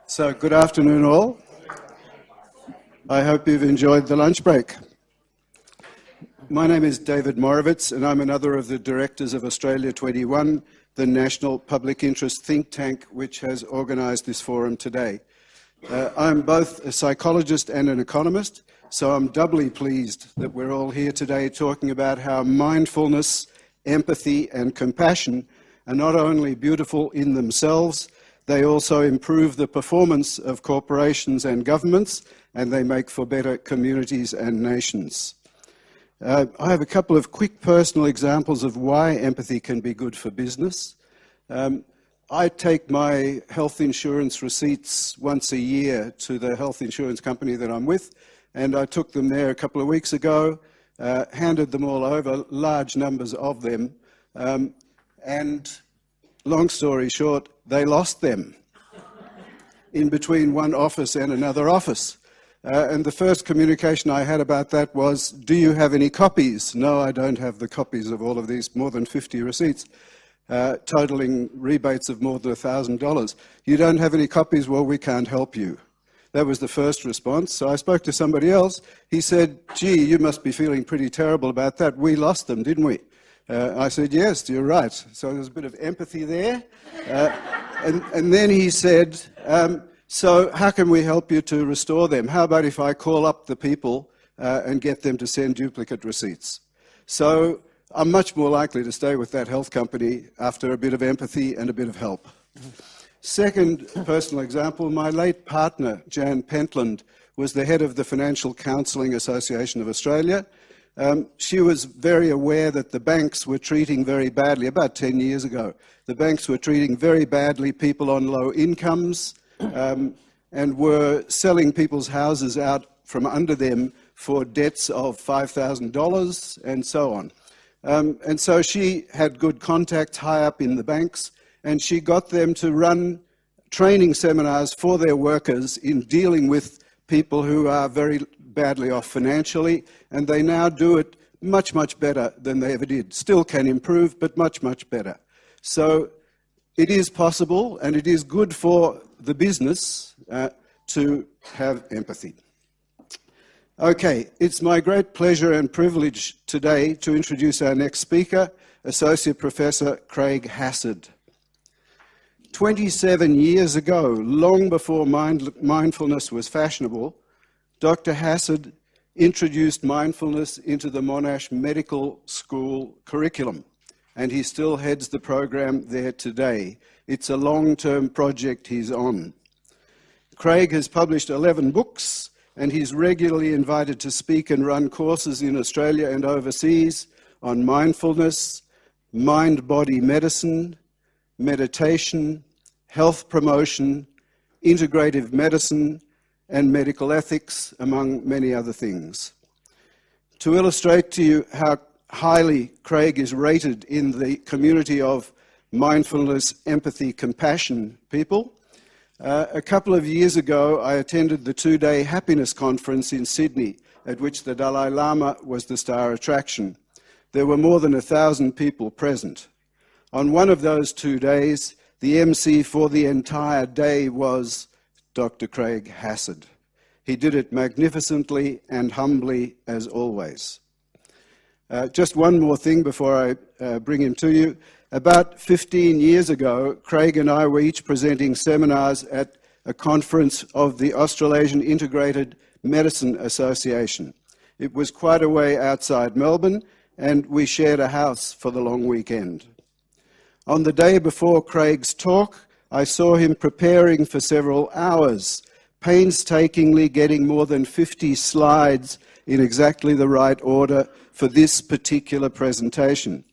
So, good afternoon all. I hope you've enjoyed the lunch break. My name is David Morovitz and I'm another of the directors of Australia 21, the national public interest think tank which has organised this forum today. I'm both a psychologist and an economist, so I'm doubly pleased that we're all here today talking about how mindfulness, empathy and compassion are not only beautiful in themselves, they also improve the performance of corporations and governments, and they make for better communities and nations. I have a couple of quick personal examples of why empathy can be good for business. I take my health insurance receipts once a year to the health insurance company that I'm with, and I took them there a couple of weeks ago, handed them all over, large numbers of them, and long story short, they lost them in between one office and another office. And the first communication I had about that was, do you have any copies? No, I don't have the copies of all of these, more than 50 receipts, totaling rebates of more than $1,000. You don't have any copies? Well, we can't help you. That was the first response. So I spoke to somebody else. He said, gee, you must be feeling pretty terrible about that. We lost them, didn't we? I said, yes, you're right. So there's a bit of empathy there. And then he said, so how can we help you to restore them? How about if I call up the people and get them to send duplicate receipts? So I'm much more likely to stay with that health company after a bit of empathy and a bit of help. Second personal example, my late partner, Jan Pentland, was the head of the Financial Counselling Association of Australia. She was very aware that the banks were treating very badly, about 10 years ago, the banks were treating very badly people on low incomes and were selling people's houses out from under them for debts of $5,000 and so on. And so she had good contacts high up in the banks, and she got them to run training seminars for their workers in dealing with people who are very badly off financially, and they now do it much, much better than they ever did. Still can improve, but much, much better. So it is possible, and it is good for the business to have empathy. Okay, it's my great pleasure and privilege today to introduce our next speaker, Associate Professor Craig Hassad. 27 years ago, long before mindfulness was fashionable, Dr. Hassad introduced mindfulness into the Monash Medical School curriculum, and he still heads the program there today. It's a long-term project he's on. Craig has published 11 books, and he's regularly invited to speak and run courses in Australia and overseas on mindfulness, mind-body medicine, meditation, health promotion, integrative medicine, and medical ethics, among many other things. To illustrate to you how highly Craig is rated in the community of mindfulness, empathy, compassion people, a couple of years ago I attended the two-day happiness conference in Sydney, at which the Dalai Lama was the star attraction. There were more than 1,000 people present. On one of those 2 days, the MC for the entire day was Dr. Craig Hassad. He did it magnificently and humbly as always. Just one more thing before I bring him to you. About 15 years ago, Craig and I were each presenting seminars at a conference of the Australasian Integrated Medicine Association. It was quite a way outside Melbourne, and we shared a house for the long weekend. On the day before Craig's talk, I saw him preparing for several hours, painstakingly getting more than 50 slides in exactly the right order for this particular presentation.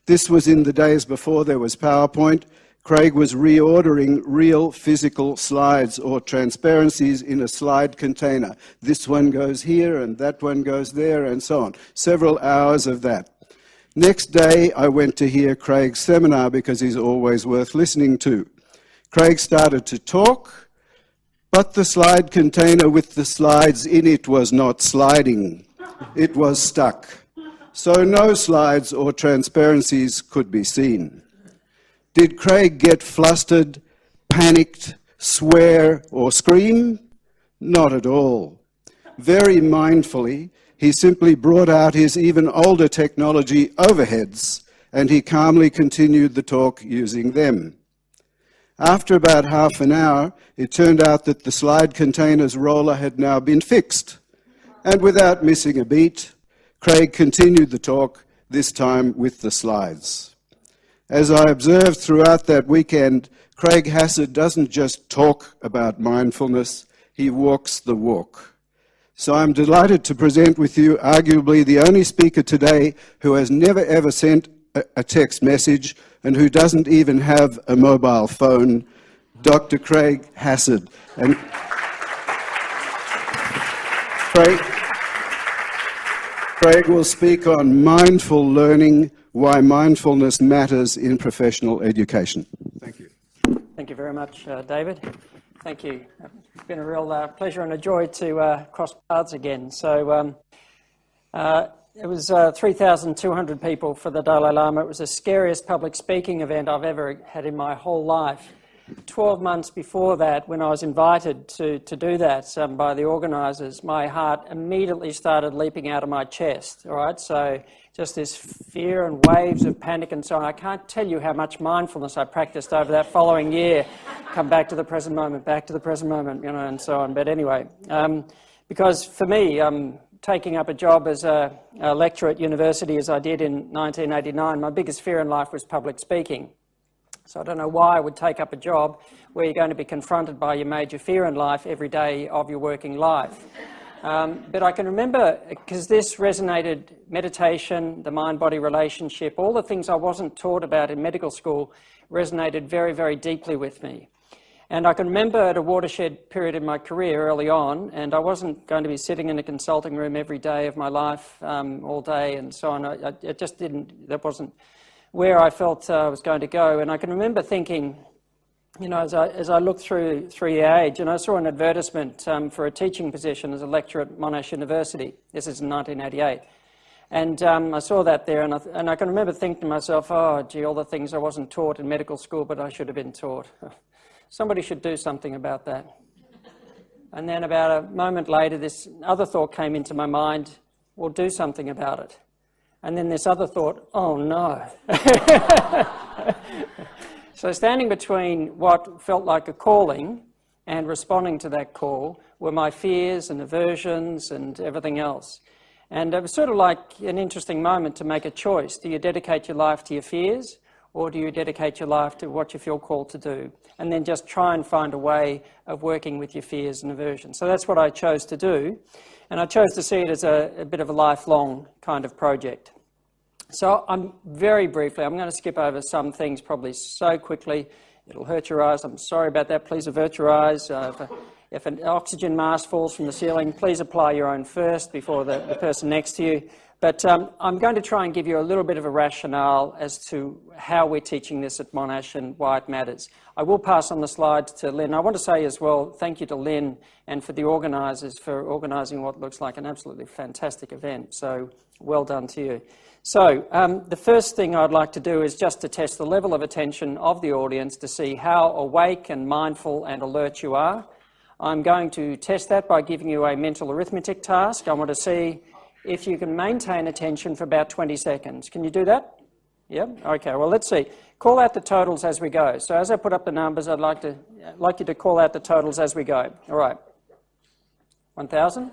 This was in the days before there was PowerPoint. Craig was reordering real physical slides or transparencies in a slide container. This one goes here and that one goes there and so on. Several hours of that. Next day, I went to hear Craig's seminar because he's always worth listening to. Craig started to talk, but the slide container with the slides in it was not sliding. It was stuck. So no slides or transparencies could be seen. Did Craig get flustered, panicked, swear or scream? Not at all. Very mindfully, he simply brought out his even older technology overheads, and he calmly continued the talk using them. After about half an hour, it turned out that the slide container's roller had now been fixed. And without missing a beat, Craig continued the talk, this time with the slides. As I observed throughout that weekend, Craig Hassard doesn't just talk about mindfulness, he walks the walk. So I'm delighted to present with you arguably the only speaker today who has never ever sent a text message and who doesn't even have a mobile phone, Dr. Craig Hassard. And Craig will speak on mindful learning, why mindfulness matters in professional education. Thank you. Thank you very much, David. Thank you. It's been a real pleasure and a joy to cross paths again. So it was 3,200 people for the Dalai Lama. It was the scariest public speaking event I've ever had in my whole life. 12 months before that, when I was invited to do that by the organisers, my heart immediately started leaping out of my chest, all right? So just this fear and waves of panic and so on. I can't tell you how much mindfulness I practiced over that following year. Come back to the present moment, back to the present moment, you know, and so on. But anyway, because for me, taking up a job as a lecturer at university as I did in 1989, my biggest fear in life was public speaking. So I don't know why I would take up a job where you're going to be confronted by your major fear in life every day of your working life. But I can remember, because this resonated, meditation, the mind-body relationship, all the things I wasn't taught about in medical school resonated very, very deeply with me. And I can remember at a watershed period in my career early on, and I wasn't going to be sitting in a consulting room every day of my life, all day and so on. It just didn't, that wasn't where I felt I was going to go. And I can remember thinking, you know, as I looked through 3-year age, and I saw an advertisement for a teaching position as a lecturer at Monash University. This is in 1988. And I saw that there, and I can remember thinking to myself, oh, gee, all the things I wasn't taught in medical school, but I should have been taught. Somebody should do something about that. And then about a moment later, this other thought came into my mind, well, do something about it. And then this other thought, oh no. So standing between what felt like a calling and responding to that call were my fears and aversions and everything else. And it was sort of like an interesting moment to make a choice. Do you dedicate your life to your fears, or do you dedicate your life to what you feel called to do? And then just try and find a way of working with your fears and aversions. So that's what I chose to do. And I chose to see it as a bit of a lifelong kind of project. So I'm very briefly, I'm going to skip over some things probably so quickly, it'll hurt your eyes. I'm sorry about that. Please avert your eyes. If an oxygen mask falls from the ceiling, please apply your own first before the person next to you. But I'm going to try and give you a little bit of a rationale as to how we're teaching this at Monash and why it matters. I will pass on the slides to Lynn. I want to say as well, thank you to Lynn and for the organisers for organising what looks like an absolutely fantastic event. So well done to you. So the first thing I'd like to do is just to test the level of attention of the audience to see how awake and mindful and alert you are. I'm going to test that by giving you a mental arithmetic task. I want to see if you can maintain attention for about 20 seconds. Can you do that? Yeah? Okay, well, let's see. Call out the totals as we go. So as I put up the numbers, I'd like you to call out the totals as we go. All right. 1,000?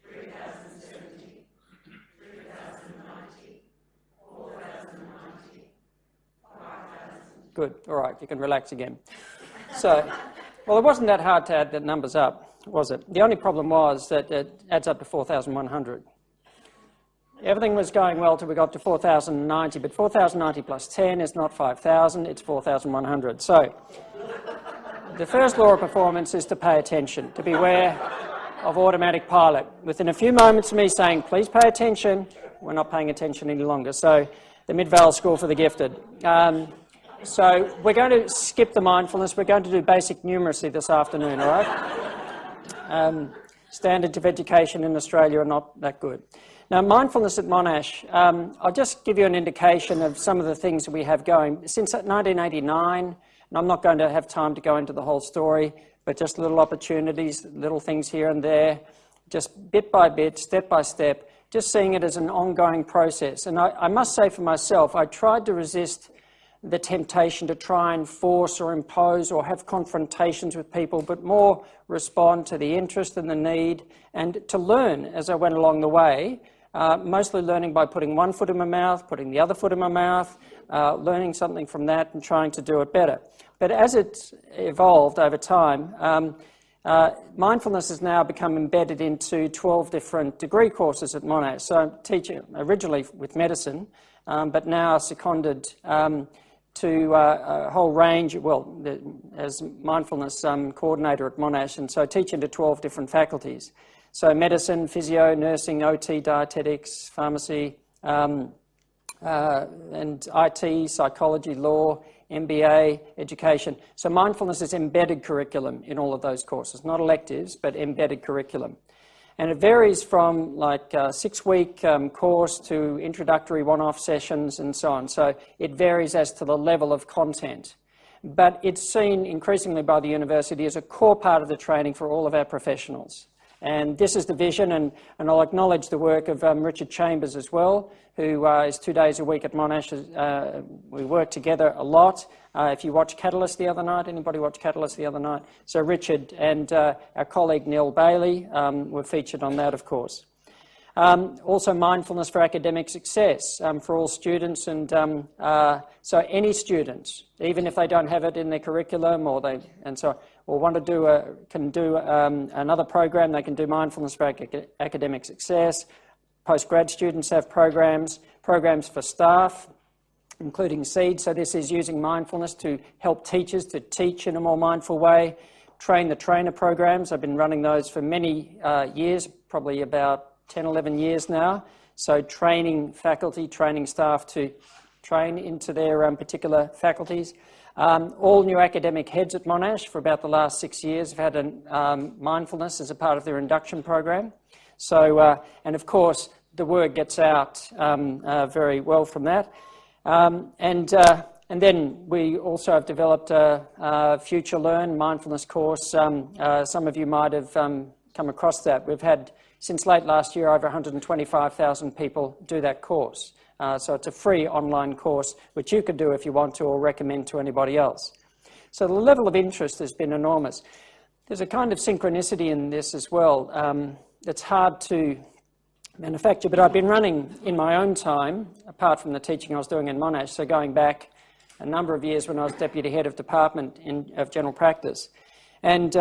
3,090. 4,090. Good. All right, you can relax again. So, well, it wasn't that hard to add the numbers up, was it? The only problem was that it adds up to 4,100. Everything was going well till we got to 4,090, but 4,090 plus 10 is not 5,000, it's 4,100. So, the first law of performance is to pay attention, to beware of automatic pilot. Within a few moments of me saying, please pay attention, we're not paying attention any longer. So, the Mid-Vale School for the Gifted. So we're going to skip the mindfulness. We're going to do basic numeracy this afternoon, all right? standards of education in Australia are not that good. Now, mindfulness at Monash, I'll just give you an indication of some of the things that we have going. Since 1989, and I'm not going to have time to go into the whole story, but just little opportunities, little things here and there, just bit by bit, step by step, just seeing it as an ongoing process. And I must say for myself, I tried to resist the temptation to try and force or impose or have confrontations with people, but more respond to the interest and the need, and to learn as I went along the way, mostly learning by putting one foot in my mouth, putting the other foot in my mouth, learning something from that and trying to do it better. But as it's evolved over time, mindfulness has now become embedded into 12 different degree courses at Monash. So I'm teaching originally with medicine, but now seconded to a whole range, as mindfulness coordinator at Monash, and so teaching to 12 different faculties. So medicine, physio, nursing, OT, dietetics, pharmacy, and IT, psychology, law, MBA, education. So mindfulness is embedded curriculum in all of those courses, not electives, but embedded curriculum. And it varies from like a 6-week course to introductory one-off sessions and so on. So it varies as to the level of content. But it's seen increasingly by the university as a core part of the training for all of our professionals. And this is the vision, and I'll acknowledge the work of Richard Chambers as well, who is 2 days a week at Monash. We work together a lot. If you watched Catalyst the other night, anybody watch Catalyst the other night? So Richard and our colleague Neil Bailey were featured on that, of course. Also mindfulness for academic success for all students, and so any students, even if they don't have it in their curriculum or want to do can do another program, they can do mindfulness for academic success. Postgrad students have programs for staff, including SEED. So this is using mindfulness to help teachers to teach in a more mindful way. Train the trainer programs. I've been running those for many years, probably about 10, 11 years now. So training faculty, training staff to train into their particular faculties. All new academic heads at Monash for about the last 6 years have had mindfulness as a part of their induction program. So, and of course, the word gets out very well from that. And then we also have developed a Future Learn mindfulness course. Some of you might have come across that. We've had, since late last year, over 125,000 people do that course. So it's a free online course, which you could do if you want to or recommend to anybody else. So the level of interest has been enormous. There's a kind of synchronicity in this as well that's hard to manufacture, but I've been running in my own time, apart from the teaching I was doing in Monash, so going back a number of years when I was Deputy Head of Department of General Practice, and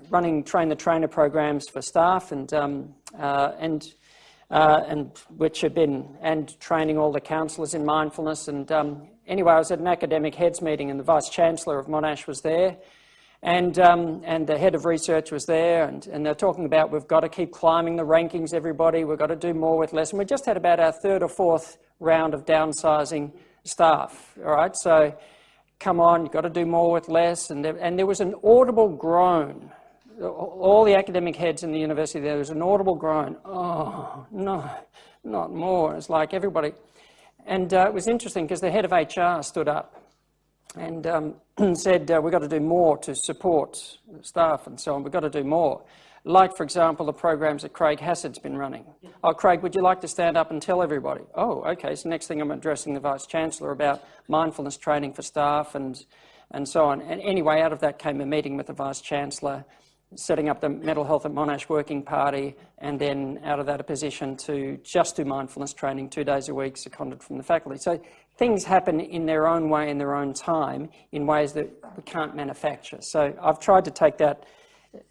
running Train the Trainer programs for staff and which have been, and training all the counsellors in mindfulness. And anyway, I was at an academic heads meeting and the Vice-Chancellor of Monash was there, and the Head of Research was there, and they're talking about we've got to keep climbing the rankings, everybody, we've got to do more with less. And we just had about our 3rd or 4th round of downsizing staff, all right? So come on, you've got to do more with less. And there was an audible groan. All the academic heads in the university, there was an audible groan. Oh, no, not more. It's like everybody. And it was interesting because the head of HR stood up and said, we've got to do more to support staff and so on. We've got to do more. Like, for example, the programs that Craig Hassad's been running. Oh, Craig, would you like to stand up and tell everybody? Oh, okay. So next thing I'm addressing the Vice-Chancellor about mindfulness training for staff and so on. And anyway, out of that came a meeting with the Vice-Chancellor, setting up the Mental Health at Monash Working Party, and then out of that a position to just do mindfulness training 2 days a week, seconded from the faculty. So things happen in their own way, in their own time, in ways that we can't manufacture. So I've tried to take that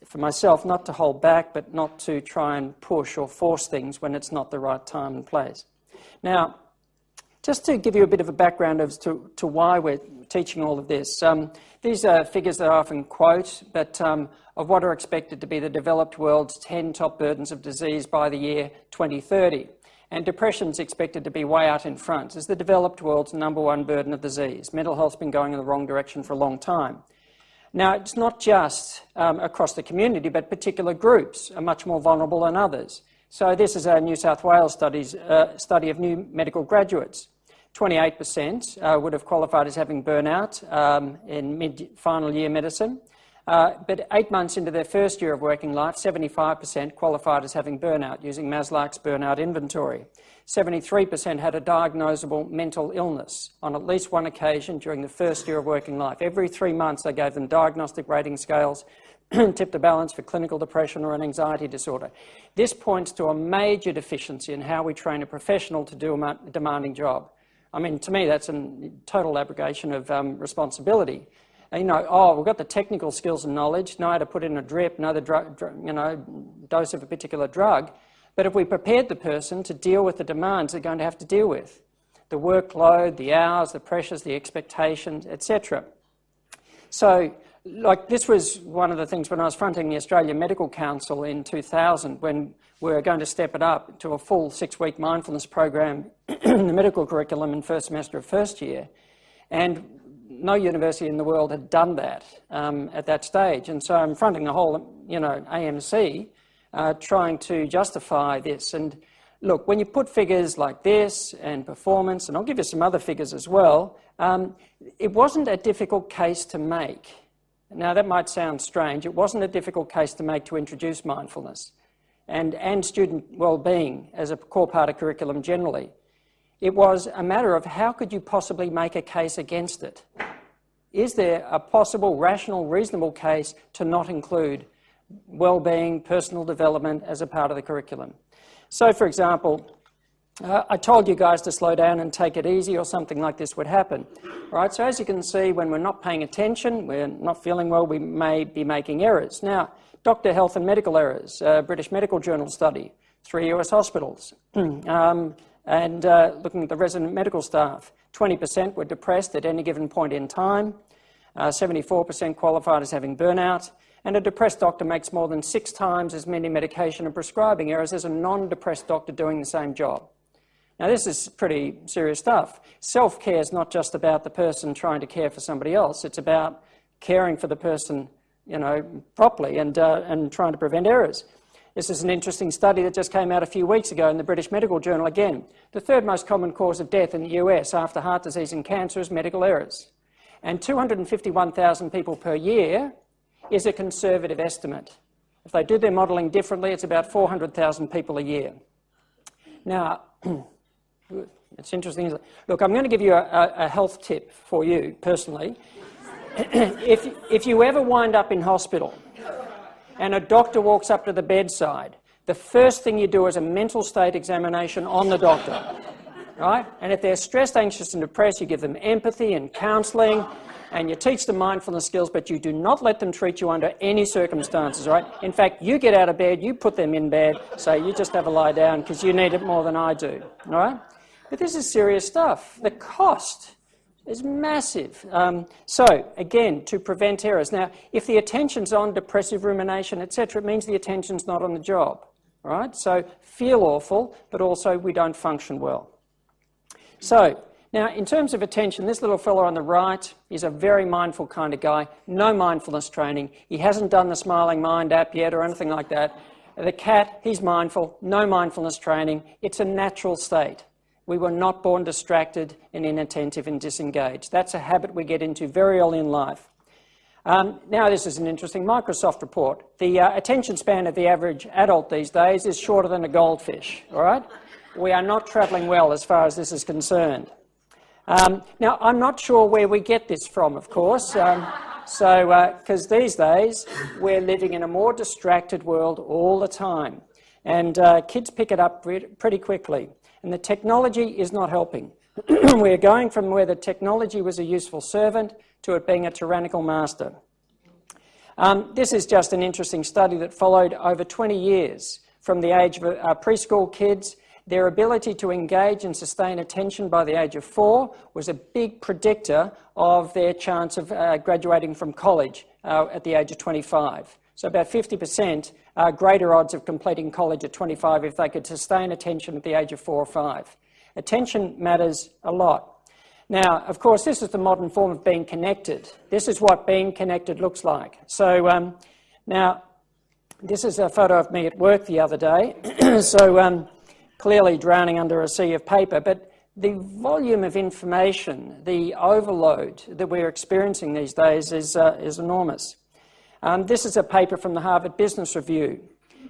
for myself, not to hold back, but not to try and push or force things when it's not the right time and place. Now, just to give you a bit of a background as to why we're teaching all of this, these are figures that I often quote, but of what are expected to be the developed world's 10 top burdens of disease by the year 2030. And depression's expected to be way out in front as the developed world's #1 burden of disease. Mental health's been going in the wrong direction for a long time. Now, it's not just across the community, but particular groups are much more vulnerable than others. So this is a New South Wales study of new medical graduates. 28% would have qualified as having burnout in mid-final year medicine. But 8 months into their first year of working life, 75% qualified as having burnout using Maslach's burnout inventory. 73% had a diagnosable mental illness on at least one occasion during the first year of working life. Every 3 months they gave them diagnostic rating scales, tipped the balance for clinical depression or an anxiety disorder. This points to a major deficiency in how we train a professional to do a demanding job. I mean, to me, that's a total abrogation of responsibility. You know, oh, we've got the technical skills and knowledge, know how to put in a drip, know the dose of a particular drug. But if we prepared the person to deal with the demands they're going to have to deal with, the workload, the hours, the pressures, the expectations, etc. So, like, this was one of the things when I was fronting the Australian Medical Council in 2000, when we were going to step it up to a full 6-week mindfulness program in the medical curriculum in first semester of first year. And no university in the world had done that at that stage. And so I'm fronting the whole, AMC, trying to justify this. And look, when you put figures like this and performance, and I'll give you some other figures as well, it wasn't a difficult case to make. Now, that might sound strange. It wasn't a difficult case to make to introduce mindfulness and student well-being as a core part of curriculum generally. It was a matter of how could you possibly make a case against it? Is there a possible, rational, reasonable case to not include well-being, personal development as a part of the curriculum? So, for example, I told you guys to slow down and take it easy or something like this would happen. Right? So as you can see, when we're not paying attention, we're not feeling well, we may be making errors. Now, doctor health and medical errors, British Medical Journal study, 3 US hospitals. And looking at the resident medical staff, 20% were depressed at any given point in time, 74% qualified as having burnout, and a depressed doctor makes more than 6 times as many medication and prescribing errors as a non-depressed doctor doing the same job. Now, this is pretty serious stuff. Self-care is not just about the person trying to care for somebody else. It's about caring for the person, properly and trying to prevent errors. This is an interesting study that just came out a few weeks ago in the British Medical Journal again. The third most common cause of death in the US after heart disease and cancer is medical errors. And 251,000 people per year is a conservative estimate. If they do their modelling differently, it's about 400,000 people a year. Now, it's interesting. Look, I'm going to give you a health tip for you personally. If you ever wind up in hospital and a doctor walks up to the bedside, the first thing you do is a mental state examination on the doctor, right? And if they're stressed, anxious and depressed, you give them empathy and counselling, and you teach them mindfulness skills, but you do not let them treat you under any circumstances, right? In fact, you get out of bed, you put them in bed, say, you just have a lie down because you need it more than I do, all right? But this is serious stuff. The cost is massive. So, again, to prevent errors. Now, if the attention's on depressive rumination, etc., it means the attention's not on the job, right? So, feel awful, but also we don't function well. So, now, in terms of attention, this little fella on the right is a very mindful kind of guy, no mindfulness training. He hasn't done the Smiling Mind app yet or anything like that. The cat, he's mindful, no mindfulness training. It's a natural state. We were not born distracted and inattentive and disengaged. That's a habit we get into very early in life. Now, this is an interesting Microsoft report. The attention span of the average adult these days is shorter than a goldfish, all right? We are not travelling well as far as this is concerned. Now, I'm not sure where we get this from, of course, because these days we're living in a more distracted world all the time, and kids pick it up pretty quickly, and the technology is not helping. We're going from where the technology was a useful servant to it being a tyrannical master. This is just an interesting study that followed over 20 years from the age of preschool kids. Their ability to engage and sustain attention by the age of 4 was a big predictor of their chance of graduating from college at the age of 25. So about 50% greater odds of completing college at 25 if they could sustain attention at the age of 4 or 5. Attention matters a lot. Now, of course, this is the modern form of being connected. This is what being connected looks like. So now, this is a photo of me at work the other day. So clearly drowning under a sea of paper, but the volume of information, the overload that we're experiencing these days is enormous. This is a paper from the Harvard Business Review,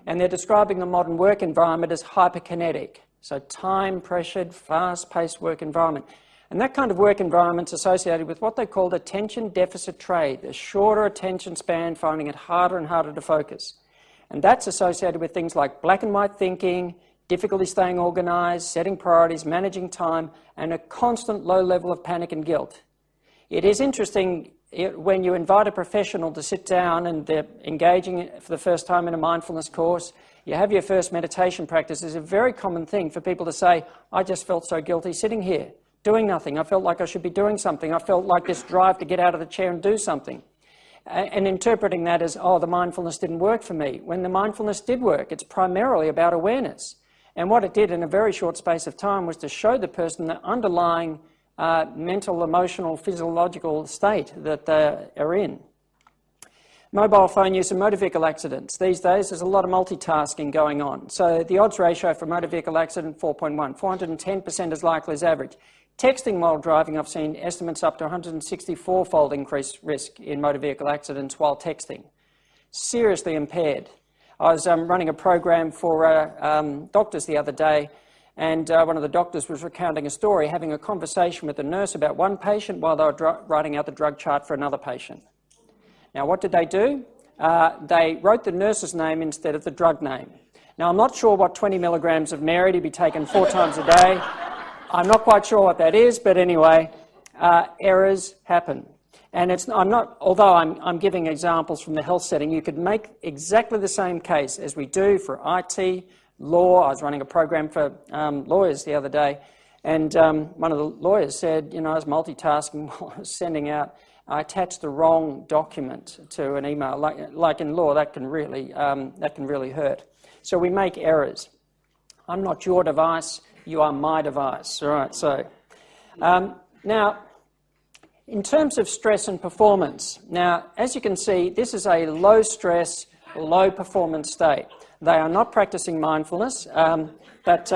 and they're describing the modern work environment as hyperkinetic, so time-pressured, fast-paced work environment. And that kind of work environment is associated with what they called attention deficit trait, a shorter attention span, finding it harder and harder to focus. And that's associated with things like black and white thinking, difficulty staying organised, setting priorities, managing time, and a constant low level of panic and guilt. It is interesting when you invite a professional to sit down and they're engaging for the first time in a mindfulness course, you have your first meditation practice. It's a very common thing for people to say, I just felt so guilty sitting here, doing nothing. I felt like I should be doing something. I felt like this drive to get out of the chair and do something. And interpreting that as, oh, the mindfulness didn't work for me. When the mindfulness did work, it's primarily about awareness. And what it did in a very short space of time was to show the person the underlying mental, emotional, physiological state that they are in. Mobile phone use and motor vehicle accidents. These days, there's a lot of multitasking going on. So the odds ratio for motor vehicle accident, 4.1, 410% as likely as average. Texting while driving, I've seen estimates up to 164-fold increased risk in motor vehicle accidents while texting. Seriously impaired. I was running a program for doctors the other day, and one of the doctors was recounting a story, having a conversation with a nurse about one patient while they were writing out the drug chart for another patient. Now, what did they do? They wrote the nurse's name instead of the drug name. Now, I'm not sure what 20 milligrams of Mary to be taken 4 times a day. I'm not quite sure what that is, but anyway, errors happen. And although I'm giving examples from the health setting, you could make exactly the same case as we do for IT, law. I was running a program for lawyers the other day, and one of the lawyers said, I was multitasking while I was sending out, I attached the wrong document to an email. Like in law, that can really hurt. So we make errors. I'm not your device, you are my device. All right, so now, in terms of stress and performance, now, as you can see, this is a low-stress, low-performance state. They are not practicing mindfulness, but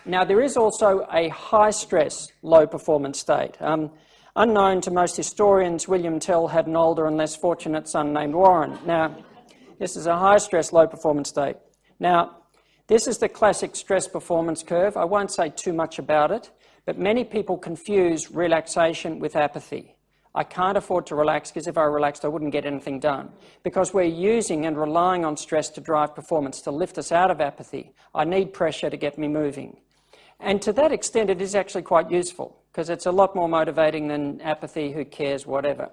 now there is also a high-stress, low-performance state. Unknown to most historians, William Tell had an older and less fortunate son named Warren. Now, this is a high-stress, low-performance state. Now, this is the classic stress performance curve. I won't say too much about it, but many people confuse relaxation with apathy. I can't afford to relax because if I relaxed, I wouldn't get anything done. Because we're using and relying on stress to drive performance, to lift us out of apathy. I need pressure to get me moving. And to that extent, it is actually quite useful because it's a lot more motivating than apathy, who cares, whatever.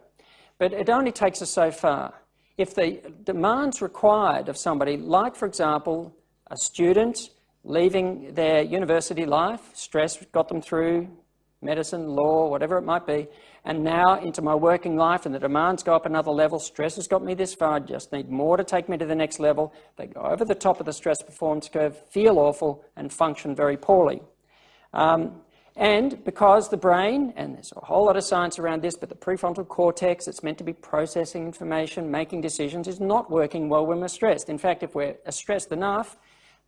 But it only takes us so far. If the demands required of somebody, like, for example, a student leaving their university life, stress got them through medicine, law, whatever it might be, and now into my working life, and the demands go up another level. Stress has got me this far, I just need more to take me to the next level. They go over the top of the stress performance curve, feel awful, and function very poorly. And because the brain, and there's a whole lot of science around this, but the prefrontal cortex, it's meant to be processing information, making decisions, is not working well when we're stressed. In fact, if we're stressed enough,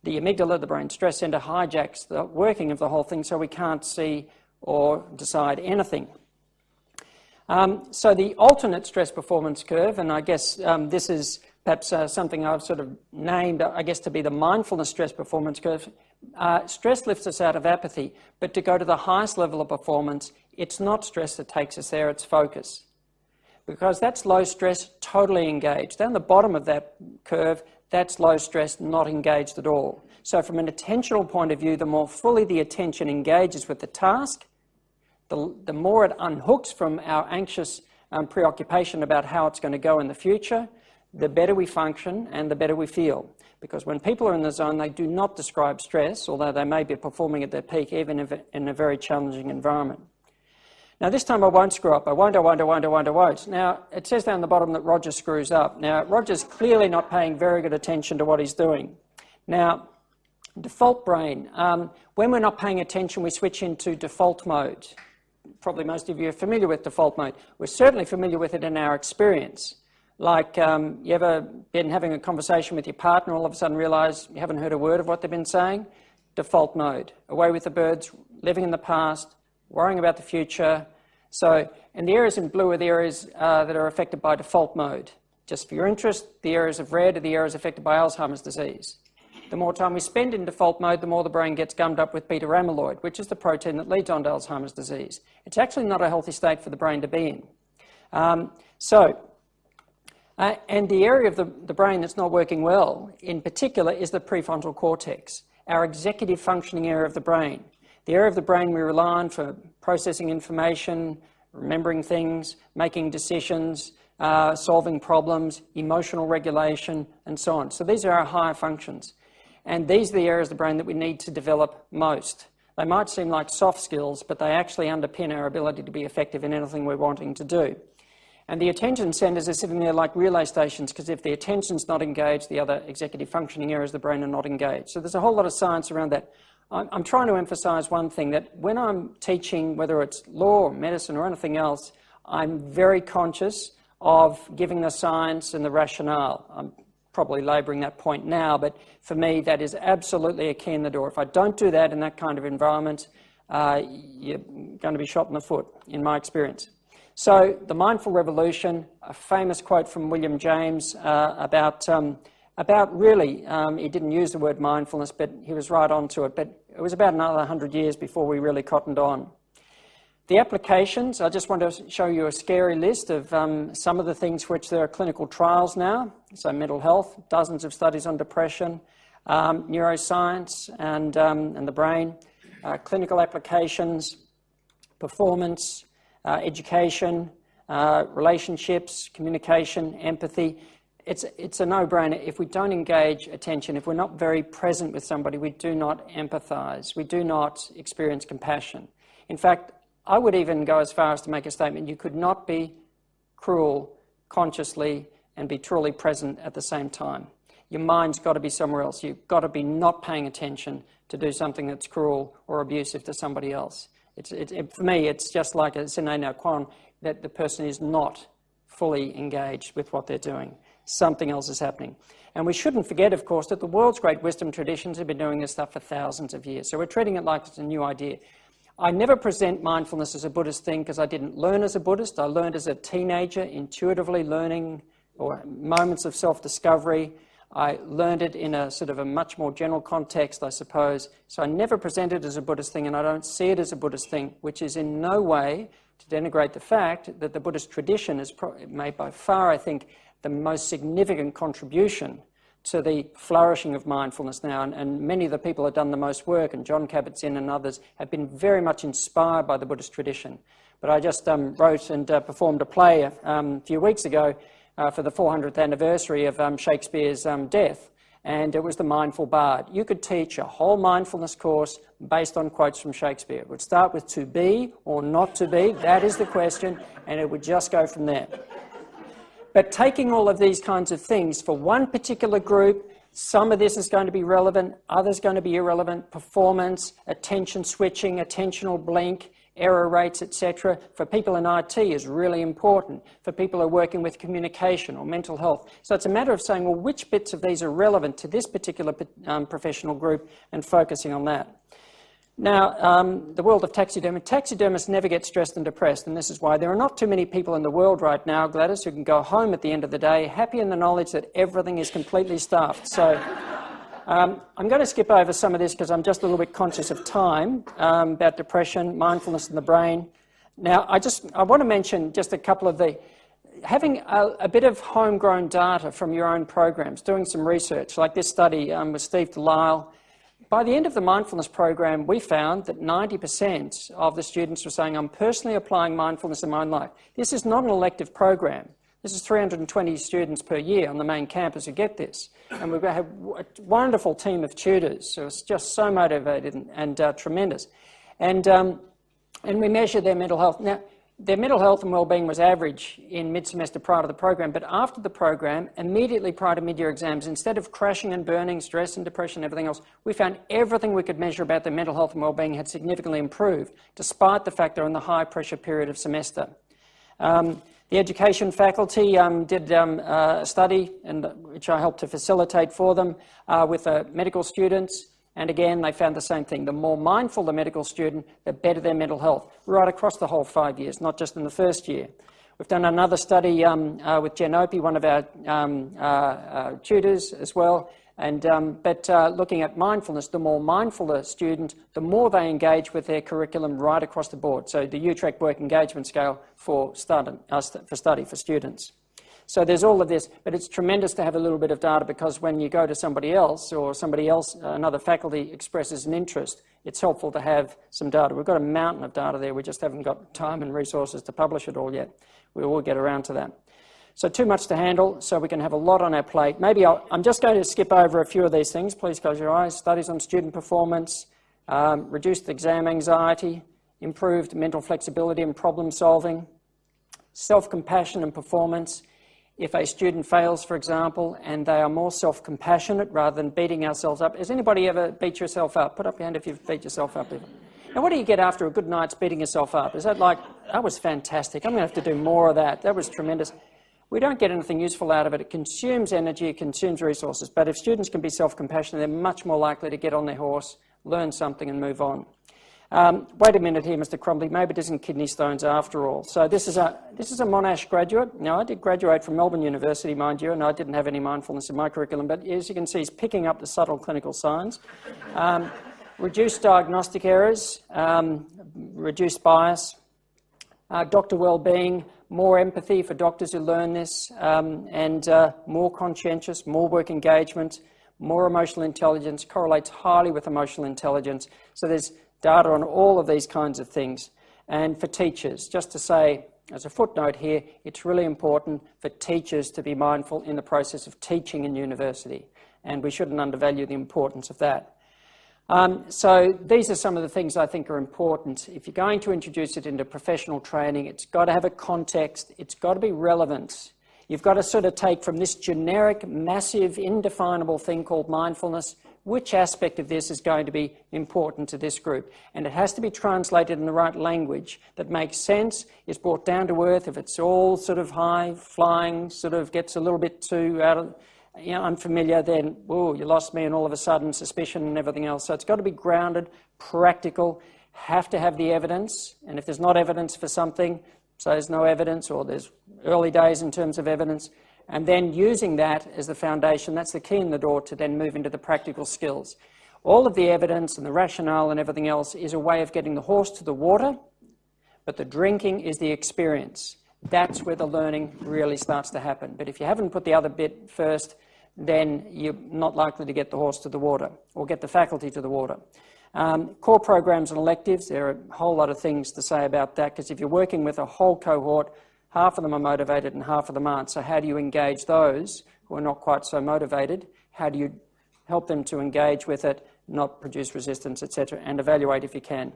the amygdala, the brain stress center, hijacks the working of the whole thing so we can't see or decide anything. So the alternate stress performance curve, and I guess this is perhaps something I've sort of named, I guess, to be the mindfulness stress performance curve. Stress lifts us out of apathy, but to go to the highest level of performance, it's not stress that takes us there, it's focus. Because that's low stress, totally engaged. Down the bottom of that curve, that's low stress, not engaged at all. So from an attentional point of view, the more fully the attention engages with the task, the more it unhooks from our anxious preoccupation about how it's going to go in the future, the better we function and the better we feel. Because when people are in the zone, they do not describe stress, although they may be performing at their peak, even if in a very challenging environment. Now, this time I won't screw up. I won't. Now, it says down the bottom that Roger screws up. Now, Roger's clearly not paying very good attention to what he's doing. Now, default brain. When we're not paying attention, we switch into default mode. probably most of you are familiar with default mode. We're certainly familiar with it in our experience. Like, you ever been having a conversation with your partner, all of a sudden realise you haven't heard a word of what they've been saying? Default mode. Away with the birds, living in the past, worrying about the future. So, and the areas in blue are the areas that are affected by default mode. Just for your interest, the areas of red are the areas affected by Alzheimer's disease. The more time we spend in default mode, the more the brain gets gummed up with beta amyloid, which is the protein that leads on to Alzheimer's disease. It's actually not a healthy state for the brain to be in. And the area of the brain that's not working well, in particular, is the prefrontal cortex, our executive functioning area of the brain. The area of the brain we rely on for processing information, remembering things, making decisions, solving problems, emotional regulation, and so on. So these are our higher functions. And these are the areas of the brain that we need to develop most. They might seem like soft skills, but they actually underpin our ability to be effective in anything we're wanting to do. And the attention centers are sitting there like relay stations, because if the attention's not engaged, the other executive functioning areas of the brain are not engaged. So there's a whole lot of science around that. I'm trying to emphasize one thing, that when I'm teaching, whether it's law or medicine or anything else, I'm very conscious of giving the science and the rationale. I'm probably labouring that point now, but for me that is absolutely a key in the door. If I don't do that in that kind of environment, you're going to be shot in the foot, in my experience. So the mindful revolution, a famous quote from William James about really, he didn't use the word mindfulness, but he was right onto it, but it was about another 100 years before we really cottoned on. The applications, I just want to show you a scary list of some of the things for which there are clinical trials now. So mental health, dozens of studies on depression, neuroscience and the brain, clinical applications, performance, education, relationships, communication, empathy. It's a no-brainer. If we don't engage attention, if we're not very present with somebody, we do not empathize. We do not experience compassion. In fact, I would even go as far as to make a statement: you could not be cruel consciously and be truly present at the same time. Your mind's got to be somewhere else. You've got to be not paying attention to do something that's cruel or abusive to somebody else. For me, it's just like a sine qua non that the person is not fully engaged with what they're doing. Something else is happening. And we shouldn't forget, of course, that the world's great wisdom traditions have been doing this stuff for thousands of years. So we're treating it like it's a new idea. I never present mindfulness as a Buddhist thing because I didn't learn as a Buddhist. I learned as a teenager, intuitively learning, or moments of self-discovery. I learned it in a sort of a much more general context, I suppose. So I never present it as a Buddhist thing, and I don't see it as a Buddhist thing, which is in no way to denigrate the fact that the Buddhist tradition has made by far, I think, the most significant contribution to the flourishing of mindfulness now, and many of the people who have done the most work, and John Kabat-Zinn and others, have been very much inspired by the Buddhist tradition. But I just wrote and performed a play a few weeks ago for the 400th anniversary of Shakespeare's death, and it was The Mindful Bard. You could teach a whole mindfulness course based on quotes from Shakespeare. It would start with to be or not to be, that is the question, and it would just go from there. But taking all of these kinds of things for one particular group, some of this is going to be relevant, others going to be irrelevant, performance, attention switching, attentional blink, error rates, etc. For people in IT is really important. For people who are working with communication or mental health. So it's a matter of saying, well, which bits of these are relevant to this particular professional group and focusing on that. Now, the world of taxidermy. Taxidermists never get stressed and depressed, and this is why there are not too many people in the world right now, Gladys, who can go home at the end of the day happy in the knowledge that everything is completely stuffed. So I'm going to skip over some of this because I'm just a little bit conscious of time about depression, mindfulness in the brain. Now, I want to mention just a couple of having a bit of homegrown data from your own programs, doing some research, like this study with Steve Delisle. By the end of the mindfulness program, we found that 90% of the students were saying, I'm personally applying mindfulness in my own life. This is not an elective program. This is 320 students per year on the main campus who get this. And we've got a wonderful team of tutors who are just so motivated and tremendous. And we measure their mental health. Now, their mental health and wellbeing was average in mid-semester prior to the program, but after the program, immediately prior to mid-year exams, instead of crashing and burning, stress and depression and everything else, we found everything we could measure about their mental health and wellbeing had significantly improved, despite the fact they're in the high-pressure period of semester. The education faculty did a study, which I helped to facilitate for them, with medical students. And again, they found the same thing. The more mindful the medical student, the better their mental health, right across the whole 5 years, not just in the first year. We've done another study with Jen Opie, one of our tutors as well. And, looking at mindfulness, the more mindful the student, the more they engage with their curriculum right across the board. So the Utrecht Work Engagement Scale for students. So there's all of this, but it's tremendous to have a little bit of data, because when you go to somebody else, or another faculty expresses an interest, it's helpful to have some data. We've got a mountain of data there, we just haven't got time and resources to publish it all yet. We will get around to that. So too much to handle, so we can have a lot on our plate. Maybe I'm just going to skip over a few of these things. Please close your eyes. Studies on student performance, reduced exam anxiety, improved mental flexibility and problem solving, self-compassion and performance. If a student fails, for example, and they are more self-compassionate rather than beating ourselves up. Has anybody ever beat yourself up? Put up your hand if you've beat yourself up. Now, what do you get after a good night's beating yourself up? Is that like, that was fantastic, I'm going to have to do more of that, that was tremendous? We don't get anything useful out of it. It consumes energy, it consumes resources. But if students can be self-compassionate, they're much more likely to get on their horse, learn something and move on. Wait a minute here, Mr. Crumbly, maybe it isn't kidney stones after all. So this is a Monash graduate. Now, I did graduate from Melbourne University, mind you, and I didn't have any mindfulness in my curriculum, but as you can see, he's picking up the subtle clinical signs. Reduced diagnostic errors, reduced bias, doctor wellbeing, more empathy for doctors who learn this, and more conscientious, more work engagement, more emotional intelligence, correlates highly with emotional intelligence. So there's data on all of these kinds of things. And for teachers, just to say, as a footnote here, it's really important for teachers to be mindful in the process of teaching in university, and we shouldn't undervalue the importance of that. So these are some of the things I think are important. If you're going to introduce it into professional training, it's got to have a context, it's got to be relevant. You've got to sort of take from this generic, massive, indefinable thing called mindfulness, which aspect of this is going to be important to this group. And it has to be translated in the right language that makes sense, is brought down to earth. If it's all sort of high flying, sort of gets a little bit too unfamiliar, then, whoa, you lost me, and all of a sudden suspicion and everything else. So it's got to be grounded, practical, have to have the evidence. And if there's not evidence for something, so there's no evidence, or there's early days in terms of evidence, and then using that as the foundation, that's the key in the door to then move into the practical skills. All of the evidence and the rationale and everything else is a way of getting the horse to the water, but the drinking is the experience. That's where the learning really starts to happen. But if you haven't put the other bit first, then you're not likely to get the horse to the water or get the faculty to the water. Core programs and electives, there are a whole lot of things to say about that, because if you're working with a whole cohort, half of them are motivated and half of them aren't. So how do you engage those who are not quite so motivated? How do you help them to engage with it, not produce resistance, etc., and evaluate if you can?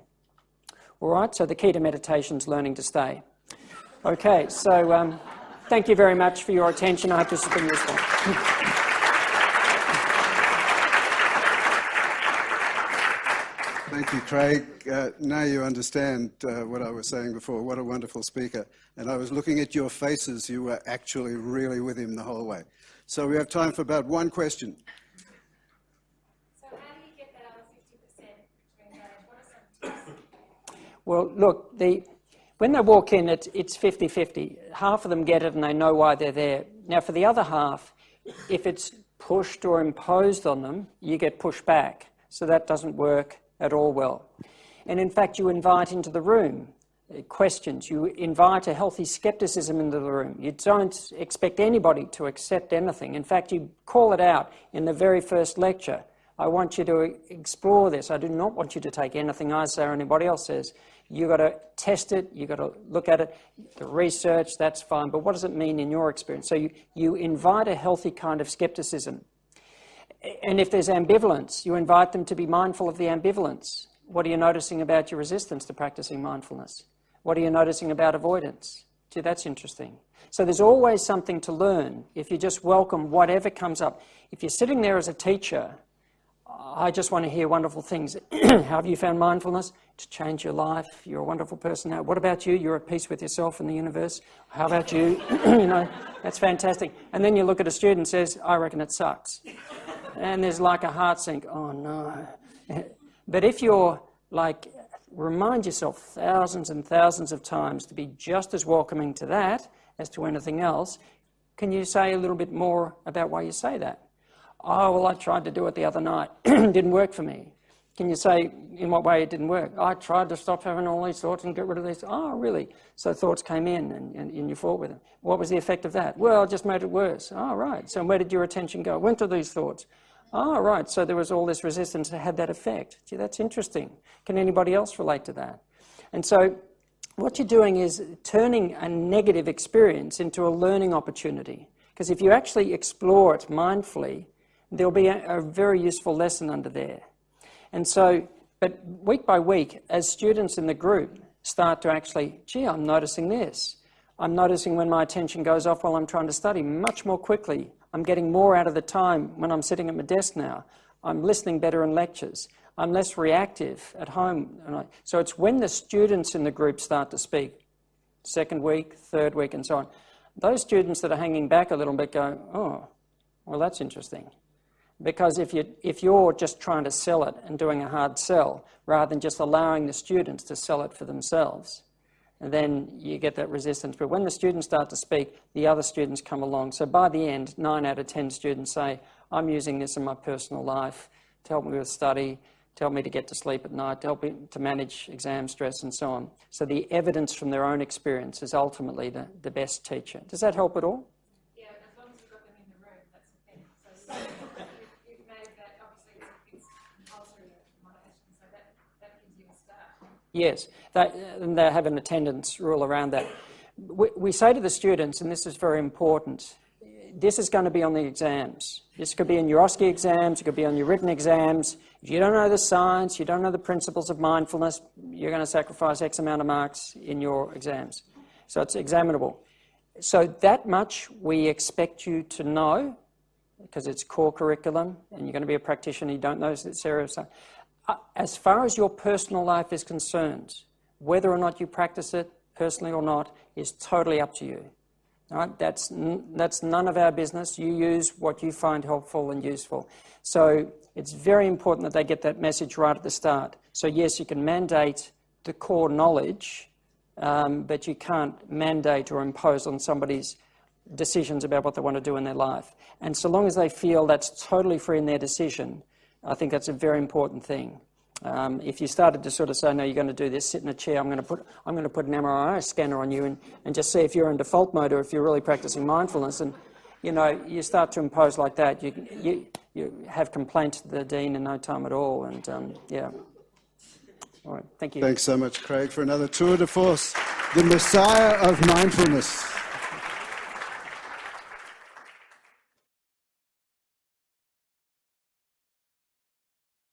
All right, so the key to meditation is learning to stay. Okay, so thank you very much for your attention. I hope this has been useful. Thank you, Craig. Now you understand what I was saying before. What a wonderful speaker. And I was looking at your faces. You were actually really with him the whole way. So we have time for about one question. So how do you get that other 50% to engage? What are some tips? Well, look, when they walk in, it's 50-50. Half of them get it and they know why they're there. Now, for the other half, if it's pushed or imposed on them, you get pushed back. So that doesn't work at all well. And in fact, you invite into the room questions. You invite a healthy skepticism into the room. You don't expect anybody to accept anything. In fact, you call it out in the very first lecture. I want you to explore this. I do not want you to take anything I say or anybody else says. You've got to test it, you've got to look at it, the research, that's fine, but what does it mean in your experience? So you invite a healthy kind of skepticism. And if there's ambivalence, you invite them to be mindful of the ambivalence. What are you noticing about your resistance to practicing mindfulness? What are you noticing about avoidance? Gee, that's interesting. So there's always something to learn if you just welcome whatever comes up. If you're sitting there as a teacher, I just want to hear wonderful things. How have you found mindfulness? To change your life. You're a wonderful person now. What about you? You're at peace with yourself and the universe. How about you? That's fantastic. And then you look at a student and says, I reckon it sucks. And there's like a heart sink. Oh, no. But if you're like, remind yourself thousands and thousands of times to be just as welcoming to that as to anything else, can you say a little bit more about why you say that? Oh, well, I tried to do it the other night. It didn't work for me. Can you say in what way it didn't work? I tried to stop having all these thoughts and get rid of these. Oh, really? So thoughts came in and you fought with them. What was the effect of that? Well, it just made it worse. Oh, right. So where did your attention go? Went to these thoughts. Oh, right. So there was all this resistance that had that effect. Gee, that's interesting. Can anybody else relate to that? And so what you're doing is turning a negative experience into a learning opportunity. Because if you actually explore it mindfully, there'll be a very useful lesson under there. And so, but week by week, as students in the group start to actually, gee, I'm noticing this. I'm noticing when my attention goes off while I'm trying to study much more quickly. I'm getting more out of the time when I'm sitting at my desk now. I'm listening better in lectures. I'm less reactive at home. So it's when the students in the group start to speak, second week, third week, and so on. Those students that are hanging back a little bit go, oh, well, that's interesting. Because if you're just trying to sell it and doing a hard sell, rather than just allowing the students to sell it for themselves, then you get that resistance. But when the students start to speak, the other students come along. So by the end, 9 out of 10 students say, I'm using this in my personal life to help me with study, to help me to get to sleep at night, to help me to manage exam stress and so on. So the evidence from their own experience is ultimately the best teacher. Does that help at all? Yeah, as long as you've got them in the room, that's the thing. So you've made that, obviously it's compulsory moderation, so that gives you a start. Yes, they have an attendance rule around that. We say to the students, and this is very important, this is going to be on the exams. This could be in your OSCE exams, it could be on your written exams. If you don't know the science, you don't know the principles of mindfulness, you're going to sacrifice X amount of marks in your exams. So it's examinable. So that much we expect you to know, because it's core curriculum, and you're going to be a practitioner, you don't know this area of science. As far as your personal life is concerned, whether or not you practice it, personally or not, is totally up to you. All right? That's none of our business. You use what you find helpful and useful. So it's very important that they get that message right at the start. So yes, you can mandate the core knowledge, but you can't mandate or impose on somebody's decisions about what they want to do in their life. And so long as they feel that's totally free in their decision, I think that's a very important thing. If you started to sort of say, no, you're going to do this, sit in a chair, I'm going to put an MRI scanner on you and just see if you're in default mode or if you're really practicing mindfulness, and you start to impose like that, you have complaints to the dean in no time at all, and yeah. All right, thank you. Thanks so much, Craig, for another tour de force, the Messiah of mindfulness.